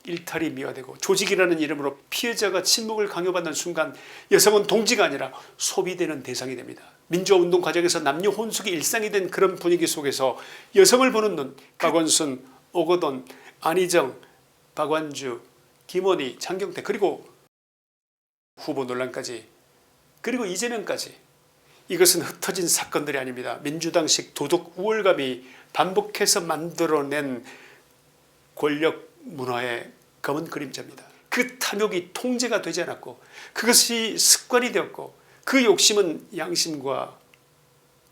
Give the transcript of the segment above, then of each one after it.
일탈이 미화되고 조직이라는 이름으로 피해자가 침묵을 강요받는 순간 여성은 동지가 아니라 소비되는 대상이 됩니다. 민주화운동 과정에서 남녀 혼숙이 일상이 된 그런 분위기 속에서 여성을 보는 눈, 박원순, 오거돈, 안희정, 박완주, 김원희, 장경태 그리고 후보 논란까지 그리고 이재명까지 이것은 흩어진 사건들이 아닙니다. 민주당식 도덕 우월감이 반복해서 만들어낸 권력 문화의 검은 그림자입니다. 그 탐욕이 통제가 되지 않았고 그것이 습관이 되었고 그 욕심은 양심과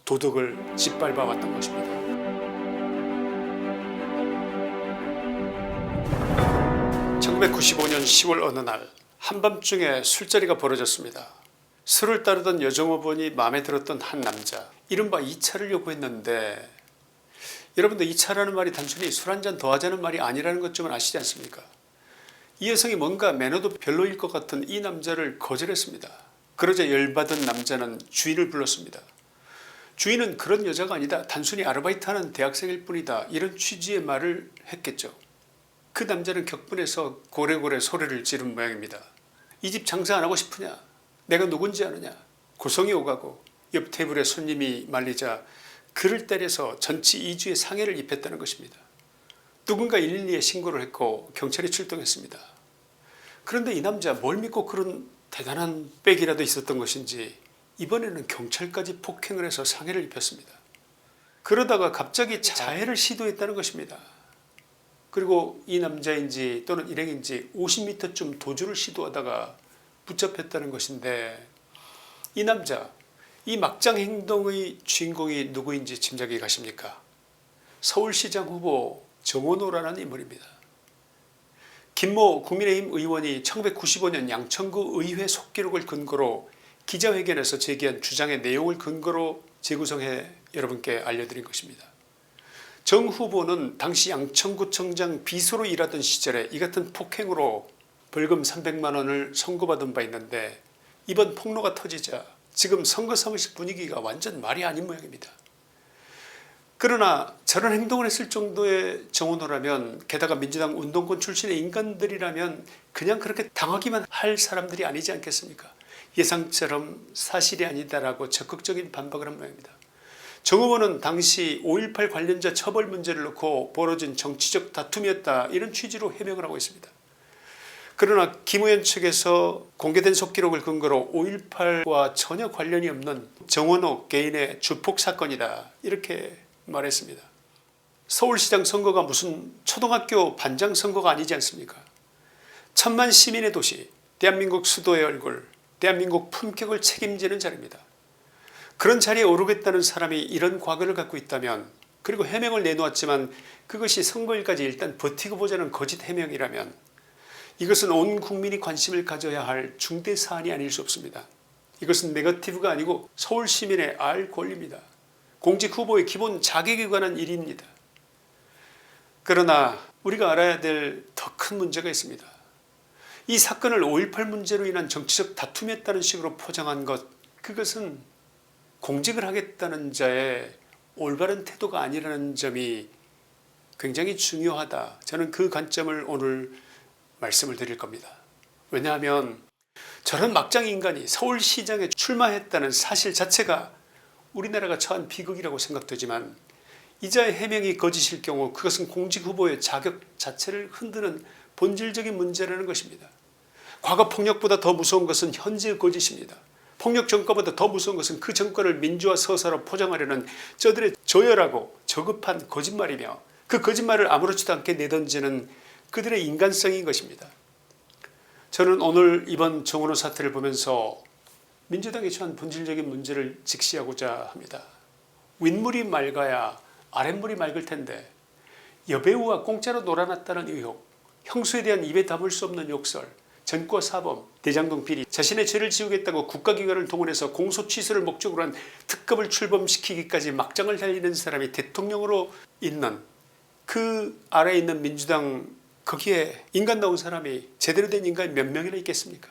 도덕을 짓밟아 왔던 것입니다. 1995년 10월 어느 날 한밤중에 술자리가 벌어졌습니다. 술을 따르던 여종업원이 마음에 들었던 한 남자, 이른바 2차를 요구했는데 여러분들 2차라는 말이 단순히 술 한잔 더 하자는 말이 아니라는 것쯤은 아시지 않습니까? 이 여성이 뭔가 매너도 별로일 것 같은 이 남자를 거절했습니다. 그러자 열받은 남자는 주인을 불렀습니다. 주인은 그런 여자가 아니다, 단순히 아르바이트하는 대학생일 뿐이다, 이런 취지의 말을 했겠죠. 그 남자는 격분해서 고래고래 소리를 지른 모양입니다. 이 집 장사 안 하고 싶으냐, 내가 누군지 아느냐. 고성이 오가고 옆 테이블에 손님이 말리자 그를 때려서 전치 2주의 상해를 입혔다는 것입니다. 누군가 112에 신고를 했고 경찰이 출동했습니다. 그런데 이 남자 뭘 믿고 그런 대단한 백이라도 있었던 것인지 이번에는 경찰까지 폭행을 해서 상해를 입혔습니다. 그러다가 갑자기 자해를 시도했다는 것입니다. 그리고 이 남자인지 또는 일행인지 50m쯤 도주를 시도하다가 붙잡혔다는 것인데 이 남자, 이 막장 행동의 주인공이 누구인지 짐작이 가십니까? 서울시장 후보 정원호라는 인물입니다. 김모 국민의힘 의원이 1995년 양천구 의회 속기록을 근거로 기자회견에서 제기한 주장의 내용을 근거로 재구성해 여러분께 알려드린 것입니다. 정 후보는 당시 양천구청장 비서로 일하던 시절에 이 같은 폭행으로 벌금 300만 원을 선고받은 바 있는데 이번 폭로가 터지자 지금 선거 사무실 분위기가 완전 말이 아닌 모양입니다. 그러나 저런 행동을 했을 정도의 정원호라면, 게다가 민주당 운동권 출신의 인간들이라면 그냥 그렇게 당하기만 할 사람들이 아니지 않겠습니까? 예상처럼 사실이 아니다라고 적극적인 반박을 한 모양입니다. 정 후보는 당시 5.18 관련자 처벌 문제를 놓고 벌어진 정치적 다툼이었다, 이런 취지로 해명을 하고 있습니다. 그러나 김 의원 측에서 공개된 속기록을 근거로 5.18과 전혀 관련이 없는 정원호 개인의 주폭 사건이다, 이렇게 말했습니다. 서울시장 선거가 무슨 초등학교 반장 선거가 아니지 않습니까? 천만 시민의 도시, 대한민국 수도의 얼굴, 대한민국 품격을 책임지는 자리입니다. 그런 자리에 오르겠다는 사람이 이런 과거를 갖고 있다면, 그리고 해명을 내놓았지만 그것이 선거일까지 일단 버티고 보자는 거짓 해명이라면 이것은 온 국민이 관심을 가져야 할 중대 사안이 아닐 수 없습니다. 이것은 네거티브가 아니고 서울 시민의 알 권리입니다. 공직 후보의 기본 자격에 관한 일입니다. 그러나 우리가 알아야 될 더 큰 문제가 있습니다. 이 사건을 5.18 문제로 인한 정치적 다툼이었다는 식으로 포장한 것, 그것은 공직을 하겠다는 자의 올바른 태도가 아니라는 점이 굉장히 중요하다. 저는 그 관점을 오늘 말씀을 드릴 겁니다. 왜냐하면 저런 막장 인간이 서울시장에 출마했다는 사실 자체가 우리나라가 처한 비극이라고 생각되지만, 이자의 해명이 거짓일 경우 그것은 공직 후보의 자격 자체를 흔드는 본질적인 문제라는 것입니다. 과거 폭력보다 더 무서운 것은 현재의 거짓입니다. 폭력 정권보다 더 무서운 것은 그 정권을 민주화 서사로 포장하려는 저들의 저열하고 저급한 거짓말이며, 그 거짓말을 아무렇지도 않게 내던지는 그들의 인간성인 것입니다. 저는 오늘 이번 정원호 사태를 보면서 민주당이 처한 본질적인 문제를 직시하고자 합니다. 윗물이 맑아야 아랫물이 맑을 텐데, 여배우와 공짜로 놀아났다는 의혹, 형수에 대한 입에 담을 수 없는 욕설, 전과 사범, 대장동 비리, 자신의 죄를 지우겠다고 국가기관을 동원해서 공소 취소를 목적으로 한 특검을 출범시키기까지 막장을 달리는 사람이 대통령으로 있는 그 아래에 있는 민주당, 거기에 인간다운 사람이 제대로 된 인간이 몇 명이나 있겠습니까?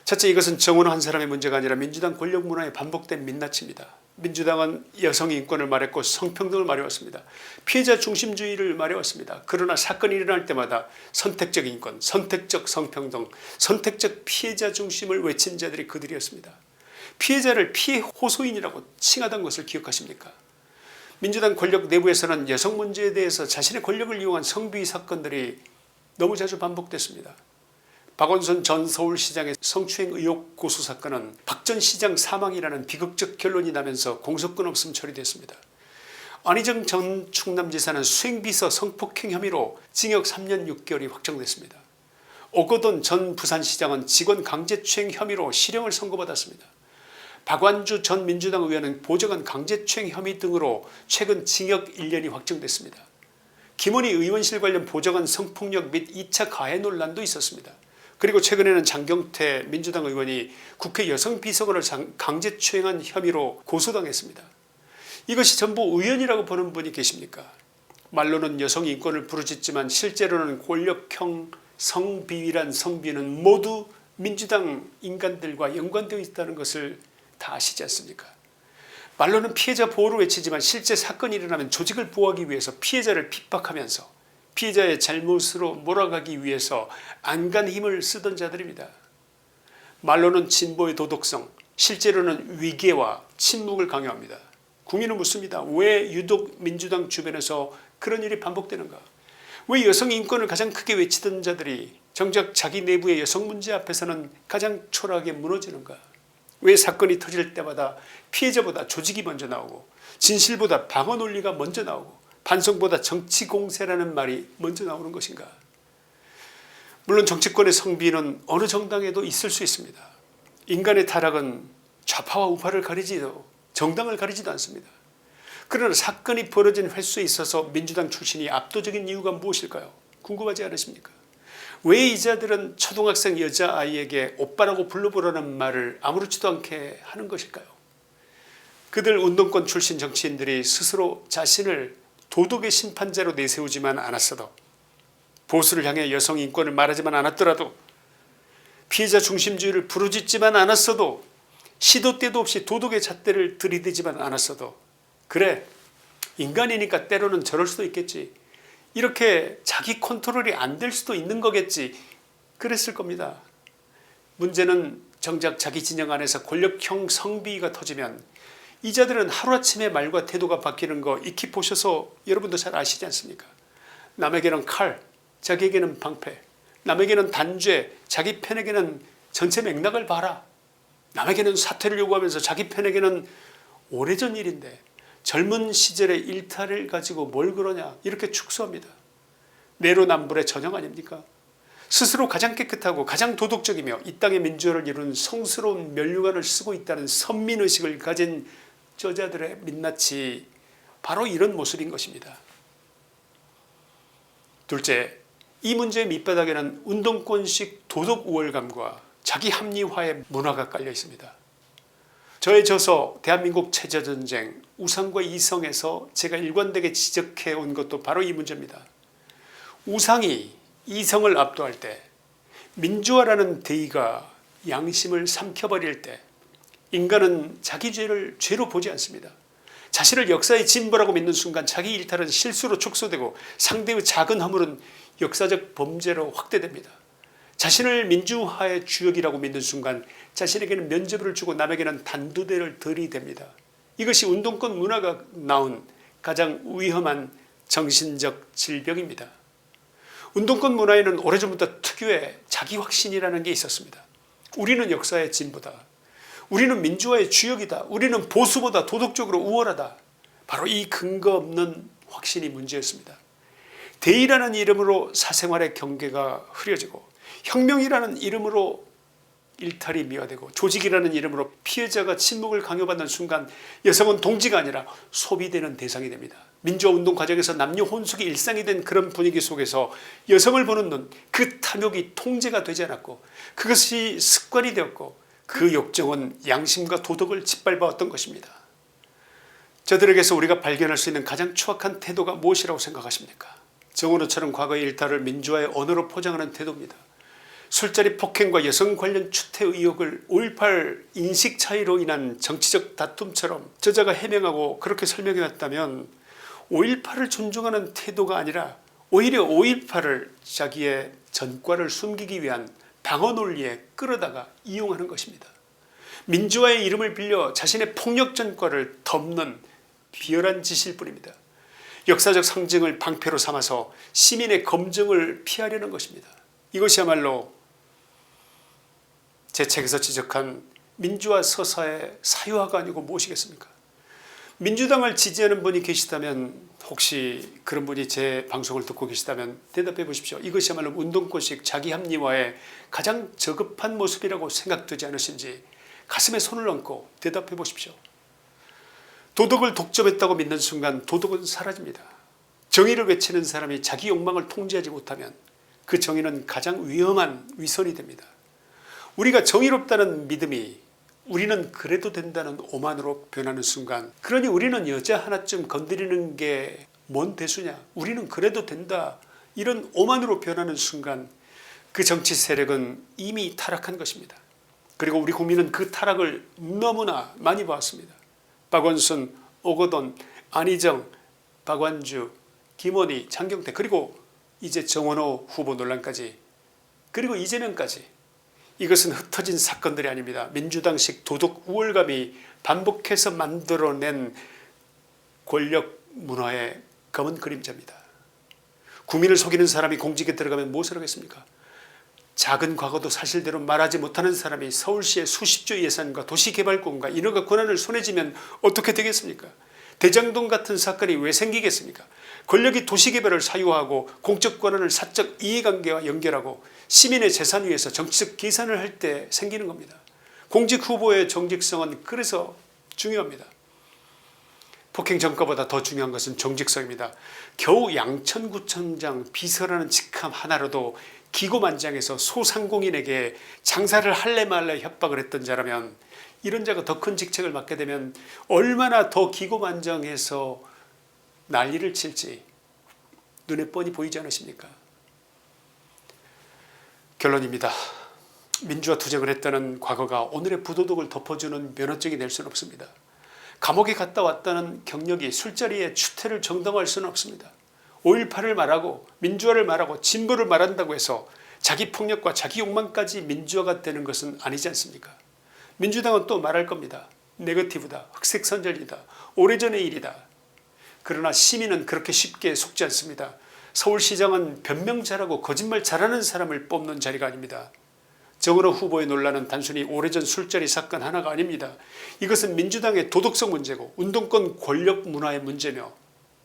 첫째, 이것은 정원호 한 사람의 문제가 아니라 민주당 권력 문화의 반복된 민낯입니다. 민주당은 여성 인권을 말했고 성평등을 말해왔습니다. 피해자 중심주의를 말해왔습니다. 그러나 사건이 일어날 때마다 선택적 인권, 선택적 성평등, 선택적 피해자 중심을 외친 자들이 그들이었습니다. 피해자를 피해 호소인이라고 칭하던 것을 기억하십니까? 민주당 권력 내부에서는 여성 문제에 대해서 자신의 권력을 이용한 성비위 사건들이 너무 자주 반복됐습니다. 박원순 전 서울시장의 성추행 의혹 고소 사건은 박 전 시장 사망이라는 비극적 결론이 나면서 공소권 없음 처리됐습니다. 안희정 전 충남지사는 수행비서 성폭행 혐의로 징역 3년 6개월이 확정됐습니다. 오거돈 전 부산시장은 직원 강제추행 혐의로 실형을 선고받았습니다. 박완주 전 민주당 의원은 보좌관 강제추행 혐의 등으로 최근 징역 1년이 확정됐습니다. 김은희 의원실 관련 보좌관 성폭력 및 2차 가해 논란도 있었습니다. 그리고 최근에는 장경태 민주당 의원이 국회 여성비서관을 강제추행한 혐의로 고소당했습니다. 이것이 전부 우연이라고 보는 분이 계십니까? 말로는 여성 인권을 부르짖지만 실제로는 권력형 성비위란 성비는 모두 민주당 인간들과 연관되어 있다는 것을 다 아시지 않습니까? 말로는 피해자 보호를 외치지만 실제 사건이 일어나면 조직을 보호하기 위해서 피해자를 핍박하면서 피해자의 잘못으로 몰아가기 위해서 안간 힘을 쓰던 자들입니다. 말로는 진보의 도덕성, 실제로는 위계와 침묵을 강요합니다. 국민은 묻습니다. 왜 유독 민주당 주변에서 그런 일이 반복되는가? 왜 여성 인권을 가장 크게 외치던 자들이 정작 자기 내부의 여성 문제 앞에서는 가장 초라하게 무너지는가? 왜 사건이 터질 때마다 피해자보다 조직이 먼저 나오고 진실보다 방어 논리가 먼저 나오고 반성보다 정치 공세라는 말이 먼저 나오는 것인가? 물론 정치권의 성비는 어느 정당에도 있을 수 있습니다. 인간의 타락은 좌파와 우파를 가리지도 정당을 가리지도 않습니다. 그러나 사건이 벌어진 횟수에 있어서 민주당 출신이 압도적인 이유가 무엇일까요? 궁금하지 않으십니까? 왜 이 자들은 초등학생 여자아이에게 오빠라고 불러보라는 말을 아무렇지도 않게 하는 것일까요? 그들 운동권 출신 정치인들이 스스로 자신을 도덕의 심판자로 내세우지만 않았어도, 보수를 향해 여성 인권을 말하지만 않았더라도, 피해자 중심주의를 부르짖지만 않았어도, 시도 때도 없이 도덕의 잣대를 들이대지만 않았어도, 그래 인간이니까 때로는 저럴 수도 있겠지, 이렇게 자기 컨트롤이 안 될 수도 있는 거겠지, 그랬을 겁니다. 문제는 정작 자기 진영 안에서 권력형 성비위가 터지면 이 자들은 하루아침에 말과 태도가 바뀌는 거 익히 보셔서 여러분도 잘 아시지 않습니까? 남에게는 칼, 자기에게는 방패, 남에게는 단죄, 자기 편에게는 전체 맥락을 봐라. 남에게는 사퇴를 요구하면서 자기 편에게는 오래전 일인데 젊은 시절의 일탈을 가지고 뭘 그러냐, 이렇게 축소합니다. 내로남불의 전형 아닙니까? 스스로 가장 깨끗하고 가장 도덕적이며 이 땅의 민주화를 이루는 성스러운 면류관을 쓰고 있다는 선민의식을 가진 저자들의 민낯이 바로 이런 모습인 것입니다. 둘째, 이 문제의 밑바닥에는 운동권식 도덕 우월감과 자기 합리화의 문화가 깔려 있습니다. 저의 저서 대한민국 체제전쟁 우상과 이성에서 제가 일관되게 지적해 온 것도 바로 이 문제입니다. 우상이 이성을 압도할 때, 민주화라는 대의가 양심을 삼켜버릴 때 인간은 자기 죄를 죄로 보지 않습니다. 자신을 역사의 진보라고 믿는 순간 자기 일탈은 실수로 축소되고 상대의 작은 허물은 역사적 범죄로 확대됩니다. 자신을 민주화의 주역이라고 믿는 순간 자신에게는 면죄부를 주고 남에게는 단두대를 들이댑니다. 이것이 운동권 문화가 낳은 가장 위험한 정신적 질병입니다. 운동권 문화에는 오래전부터 특유의 자기 확신이라는 게 있었습니다. 우리는 역사의 진보다. 우리는 민주화의 주역이다. 우리는 보수보다 도덕적으로 우월하다. 바로 이 근거 없는 확신이 문제였습니다. 대의라는 이름으로 사생활의 경계가 흐려지고, 혁명이라는 이름으로 일탈이 미화되고, 조직이라는 이름으로 피해자가 침묵을 강요받는 순간 여성은 동지가 아니라 소비되는 대상이 됩니다. 민주화운동 과정에서 남녀 혼숙이 일상이 된 그런 분위기 속에서 여성을 보는 눈, 그 탐욕이 통제가 되지 않았고 그것이 습관이 되었고, 그 욕정은 양심과 도덕을 짓밟아왔던 것입니다. 저들에게서 우리가 발견할 수 있는 가장 추악한 태도가 무엇이라고 생각하십니까? 정은호처럼 과거의 일탈을 민주화의 언어로 포장하는 태도입니다. 술자리 폭행과 여성 관련 추태 의혹을 5.18 인식 차이로 인한 정치적 다툼처럼 저자가 해명하고 그렇게 설명해왔다면 5.18을 존중하는 태도가 아니라 오히려 5.18을 자기의 전과를 숨기기 위한 방어 논리에 끌어다가 이용하는 것입니다. 민주화의 이름을 빌려 자신의 폭력 전과를 덮는 비열한 짓일 뿐입니다. 역사적 상징을 방패로 삼아서 시민의 검증을 피하려는 것입니다. 이것이야말로 제 책에서 지적한 민주화 서사의 사유화가 아니고 무엇이겠습니까? 민주당을 지지하는 분이 계시다면, 혹시 그런 분이 제 방송을 듣고 계시다면 대답해 보십시오. 이것이야말로 운동권식 자기 합리화의 가장 저급한 모습이라고 생각되지 않으신지 가슴에 손을 얹고 대답해 보십시오. 도덕을 독점했다고 믿는 순간 도덕은 사라집니다. 정의를 외치는 사람이 자기 욕망을 통제하지 못하면 그 정의는 가장 위험한 위선이 됩니다. 우리가 정의롭다는 믿음이 우리는 그래도 된다는 오만으로 변하는 순간, 그러니 우리는 여자 하나쯤 건드리는 게 뭔 대수냐, 우리는 그래도 된다, 이런 오만으로 변하는 순간 그 정치 세력은 이미 타락한 것입니다. 그리고 우리 국민은 그 타락을 너무나 많이 보았습니다. 박원순, 오거돈, 안희정, 박완주, 김원희, 장경태, 그리고 이제 정원호 후보 논란까지, 그리고 이재명까지, 이것은 흩어진 사건들이 아닙니다. 민주당식 도덕 우월감이 반복해서 만들어낸 권력 문화의 검은 그림자입니다. 국민을 속이는 사람이 공직에 들어가면 무엇을 하겠습니까? 작은 과거도 사실대로 말하지 못하는 사람이 서울시의 수십조 예산과 도시개발권과 인허가 권한을 손에 쥐면 어떻게 되겠습니까? 대장동 같은 사건이 왜 생기겠습니까? 권력이 도시개발을 사유화하고 공적 권한을 사적 이해관계와 연결하고 시민의 재산 위에서 정치적 계산을 할 때 생기는 겁니다. 공직 후보의 정직성은 그래서 중요합니다. 폭행 전과보다 더 중요한 것은 정직성입니다. 겨우 양천구청장 비서라는 직함 하나로도 기고만장해서 소상공인에게 장사를 할래 말래 협박을 했던 자라면, 이런 자가 더 큰 직책을 맡게 되면 얼마나 더 기고만장해서 난리를 칠지 눈에 뻔히 보이지 않으십니까? 결론입니다. 민주화 투쟁을 했다는 과거가 오늘의 부도덕을 덮어주는 면허증이 될 수는 없습니다. 감옥에 갔다 왔다는 경력이 술자리의 추태를 정당화할 수는 없습니다. 5.18을 말하고 민주화를 말하고 진보를 말한다고 해서 자기 폭력과 자기 욕망까지 민주화가 되는 것은 아니지 않습니까? 민주당은 또 말할 겁니다. 네거티브다, 흑색선전이다, 오래전의 일이다. 그러나 시민은 그렇게 쉽게 속지 않습니다. 서울시장은 변명 잘하고 거짓말 잘하는 사람을 뽑는 자리가 아닙니다. 정은호 후보의 논란은 단순히 오래전 술자리 사건 하나가 아닙니다. 이것은 민주당의 도덕성 문제고 운동권 권력 문화의 문제며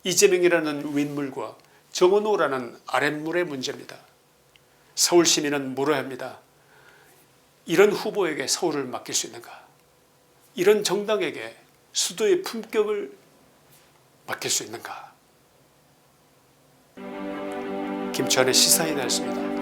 이재명이라는 윗물과 정은호라는 아랫물의 문제입니다. 서울 시민은 물어야 합니다. 이런 후보에게 서울을 맡길 수 있는가? 이런 정당에게 수도의 품격을 맡길 수 있는가? 김치환의 시사이다였습니다.